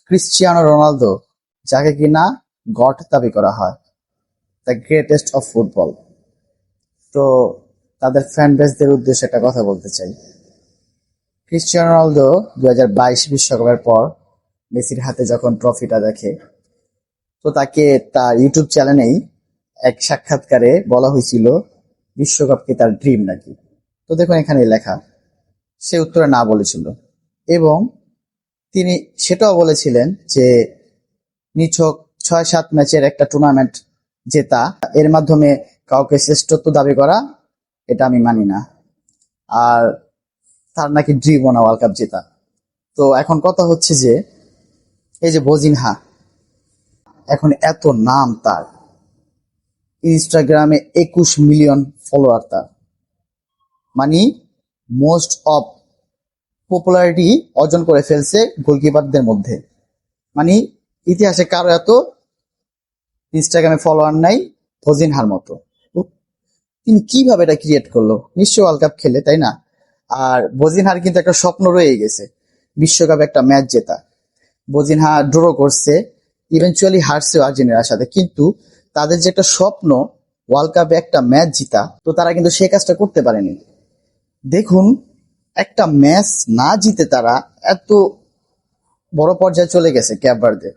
Cristiano Ronaldo, যাকে কিনা god দাবি করা হয়, দ্য গ্রেটেস্ট অফ ফুটবল। তো তাদের ফ্যান বেসদের উদ্দেশ্যে একটা কথা বলতে চাই। ক্রিশ্চিয়ানো রোনালদো 2022 বিশ্বকাপের পর মেসির হাতে যখন ট্রফিটা দেখে, তো তাকে তার ইউটিউব চ্যানেলেই এক সাক্ষাৎকারে বলা হয়েছিল বিশ্বকাপ কি তার ড্রিম নাকি। তো দেখুন এখানে লেখা, সে উত্তরে না বলেছিল, এবং তিনি সেটাও বলেছিলেন যে নিছক 6-7 ম্যাচের একটা টুর্নামেন্ট জেতা, এর মাধ্যমে কাউকে শ্রেষ্ঠত্ব দাবি করা, এটা আমি মানি না। আর তার নাকি ড্রিমও না ওয়ার্ল্ড কাপ জেতা। তো এখন কথা হচ্ছে যে এই যে বজিনহা, এখন এত নাম তার, ইনস্টাগ্রামে 21 মিলিয়ন ফলোয়ার তার, মানে মোস্ট অফ পপুলারিটি অর্জন করে ফেলছে গোলকিপারদের মধ্যে। মানে ইতিহাসে কারো এত ইনস্টাগ্রামে ফলোয়ার নাই বজিনহার মতো। তিনি কিভাবে এটা ক্রিয়েট করলো? নিশ্চয় ওয়ার্ল্ড কাপ খেলে, তাই না? আর বজিনহার কিন্তু একটা স্বপ্ন রয়ে গেছে, বিশ্বকাপে একটা ম্যাচ জেতা। বজিনহা ড্র করছে, ইভেনচুয়ালি হারছে আর্জেন্টিনার সাথে, কিন্তু তাদের যে একটা স্বপ্ন ওয়ার্ল্ড কাপে একটা ম্যাচ জিতা, তো তারা কিন্তু সেই কাজটা করতে পারেনি। দেখুন, একটা ম্যাচ না জিতে তারা এত বড় পর্যায়ে চলে গেছে ক্যাপ ভার্দে।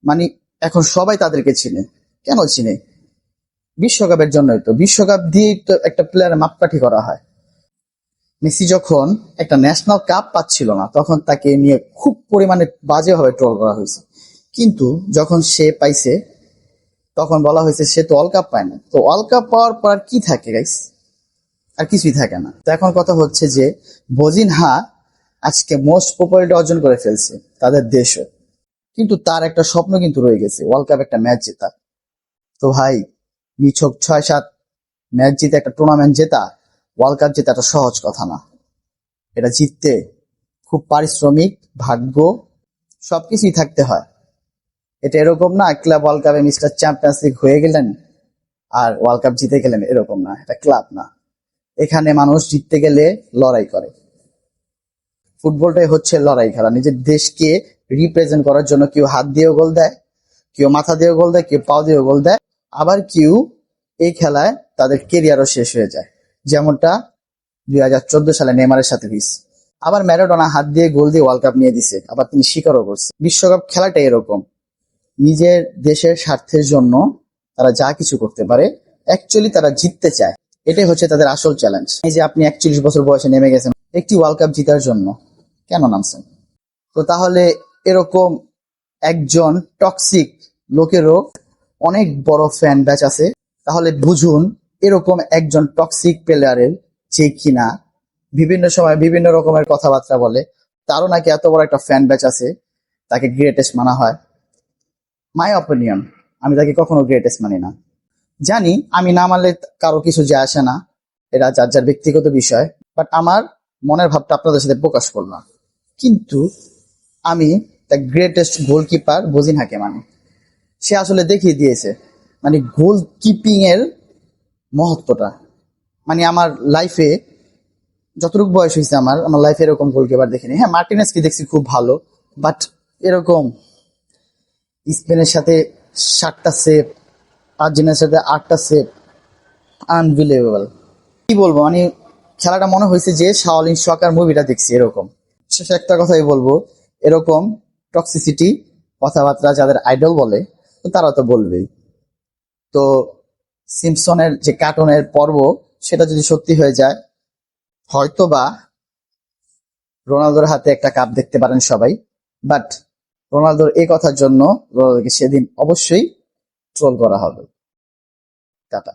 মানে এখন সবাই তাদেরকে চিনে। কেন চিনে? বিশ্বকাপের জন্যই তো। বিশ্বকাপ দিয়ে তো একটা প্লেয়ারের মাপকাঠি করা হয়। মেসি যখন একটা ন্যাশনাল কাপ পাচ্ছিল না, তখন তাকে নিয়ে খুব পরিমাণে বাজেভাবে ট্রোল করা হয়েছে, কিন্তু যখন সে পাইছে তখন বলা হয়েছে সে তো ওয়ার্ল্ড কাপ পায় না। তো ওয়ার্ল্ড কাপ পাওয়ার পর আর কি থাকে গাইস? আর কিছুই থাকে না। তো এখন কথা হচ্ছে যে বজিনহা আজকে মোস্ট পপুলারিটি অর্জন করে ফেলছে তাদের দেশে, কিন্তু তার একটা স্বপ্ন কিন্তু রয়ে গেছে, ওয়ার্ল্ড কাপ একটা ম্যাচ জেতা। তো ভাই, নিছক 6-7 ম্যাচ জিতে একটা টুর্নামেন্ট জেতা, ওয়ার্ল্ড কাপ জেতা একটা সহজ কথা না। এটা জিততে খুব পারিশ্রমিক, ভাগ্য, সবকিছুই থাকতে হয়। এটা এরকম না ক্লাব ওয়ার্ল্ড কাপে মিস্টার চ্যাম্পিয়ন্স লিগ হয়ে গেলেন আর ওয়ার্ল্ড কাপ জিতে গেলেন, এরকম না। এটা ক্লাব না। এখানে মানুষ জিততে গেলে লড়াই করে। ফুটবলটাই হচ্ছে লড়াই খেলা। নিজের দেশকে রিপ্রেজেন্ট করার জন্য কেউ হাত দিয়েও গোল দেয়, কেউ মাথা দিয়েও গোল দেয়, কেউ পাও দিয়েও গোল দেয়, আবার কেউ এই খেলায় তাদের কেরিয়ারও শেষ হয়ে যায়, যেমনটা 2014 সালে নেইমারের সাথে হয়েছে। আবার ম্যারাডোনা হাত দিয়ে গোল দিয়ে ওয়ার্ল্ড কাপ নিয়ে দিছে, আবার তিনি স্বীকারও করছে। বিশ্বকাপ খেলাটা এরকম, নিজের দেশের স্বার্থের জন্য তারা যা কিছু করতে পারে, অ্যাকচুয়ালি তারা জিততে চায়। এটাই হচ্ছে তাদের আসল চ্যালেঞ্জ। এই যে আপনি 41 বছর বয়সে নেমে গেছেন একটি ওয়ার্ল্ড কাপ জিতার জন্য, কেন নামছেন? তো তাহলে এরকম একজন টক্সিক লোকেরও অনেক বড় ফ্যান ব্যাচ আছে। তাহলে বুঝুন, এরকম একজন টক্সিক প্লেয়ারের যে কিনা বিভিন্ন সময় বিভিন্ন রকমের কথাবার্তা বলে, তারও নাকি এত বড় একটা ফ্যান ব্যাচ আছে, তাকে গ্রেটেস্ট মানা হয়। মাই অপিনিয়ন, আমি তাকে কখনো গ্রেটেস্ট মানি না। জানি আমি না মানলে কারো কিছু যায় আসে না, এটা যার যার ব্যক্তিগত বিষয়, বাট আমার মনের ভাবটা আপনাদের সাথে প্রকাশ করলাম। কিন্তু আমি দ্য গ্রেটেস্ট গোলকিপার বজিনহাকে মানি। সে আসলে দেখিয়ে দিয়েছে মানে গোল কিপিং এর মহত্বটা। মানে আমার লাইফে যতটুকু বয়স হয়েছে, আমার লাইফে এরকম গোলকিপার দেখিনি। হ্যাঁ, মার্টিনেজকে দেখছি খুব ভালো, বাট এরকম স্পেনের সাথে 7টা সেভ, আর্জেন্টিনার সাথে 8টা সেভ, আনবিলিভেবল। কি বলবো, মানে খেলাটা মনে হয়েছে যে শাওলিন সকার মুভিটা দেখছি এরকম। শেষে একটা কথাই বলবো, এরকম টক্সিসিটি কথাবার্তা যাদের আইডল বলে, তো তারা তো বলবেই। তো সিম্পসনের যে কার্টুনের পর্ব, সেটা যদি সত্যি হয়ে যায়, হয়তোবা রোনালদোর হাতে একটা কাপ দেখতে পারেন সবাই। বাট রোনালদোর এই কথার জন্য রোনালদোকে সেদিন অবশ্যই ট্রোল করা হবে। টাটা।